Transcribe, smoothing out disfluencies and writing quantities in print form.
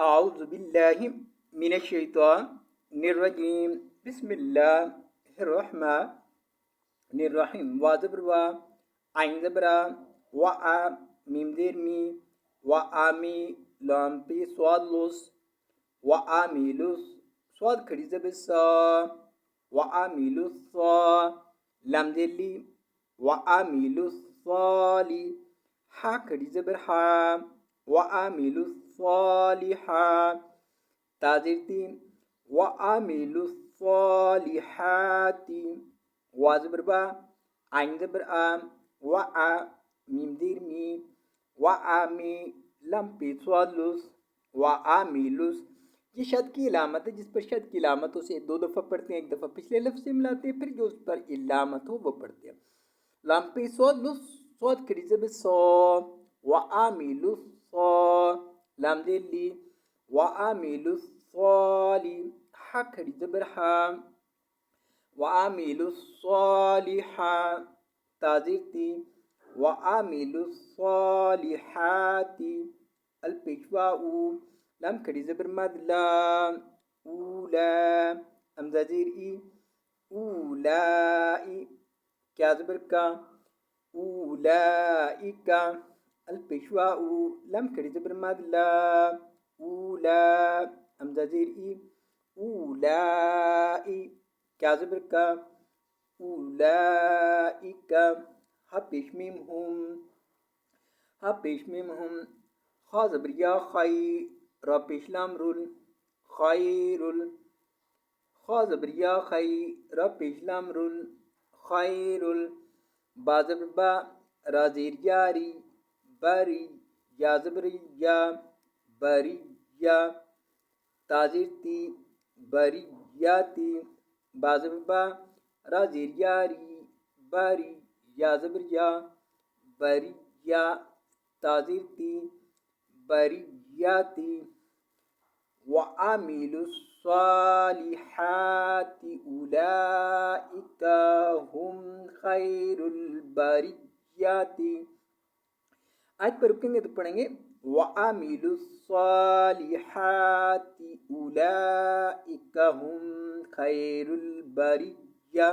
आऊज़ु बिल्लाहि मिनश शैतानिर रजीम बिस्मिल्लाहिर रहमानिर रहीम वा ज़बर वा आइन ज़बर आ व आ मीम ज़ेर मी व आमी लाम पे स्वाद लुस व आमिलुस स्वाद खड़ी ज़बर सा व आमिलुस सा लाम ज़ेर ली व आमिलुस साली हा खड़ी ज़बर हा व आमिलुस सालिहा ताजिरती व आमिलुस सालिहाती वा ज़बर बा आइन ज़बर आ व आ मीम ज़ेर मी व आमी लम पे स्वादलुस व आमिलुस। ये शद की इलामत है जिस पर शद की इलामत उसे दो दफ़ा पढ़ते हैं, एक दफ़ा पिछले लफ्ज़ से मिलाते हैं, फिर जो उस पर इलामत हो वो पढ़ते हैं। लम पे स्वादलुस स्वाद खड़ी ज़बर सो व आमिलुस सो लाम ज़ेर ली व आमिलुस साली हा खड़ी ज़बर हा व आमिलुस सालिहा ताजिरती व आमिलुस सालिहाती अल पेशवा उ लाम खड़ी ज़बर मद ला ऊला हमज़ा ज़ेर ई ऊलाई क्या ज़बर का ऊलाइका अल पेशवा उ लम खड़ी ज़बर मद ला ऊला हमज़ा ज़ेर ई ऊलाई क्या ज़बर का ऊलाइका हा पेश मीम हम खा ज़बर या खाई रा पेश लाम रुल खैरुल खा ज़बर या खाई रा पेश लाम रुल खैरुल बा ज़बर बा रा ज़ेर यारी बारी या ज़बर या बारी या ताजिरती बारी याती बा ज़बर बा रा ज़ेर यारी बारी या ज़बर या बारी या ताजिरती बारी याती व आमिलुस सालिहाति उलाइका हुम खैरुल बारियाती। आज पर रुकेंगे तो पढ़ेंगे व आमिलुस सालिहाति उलाइका हुम खैरुल बारिया।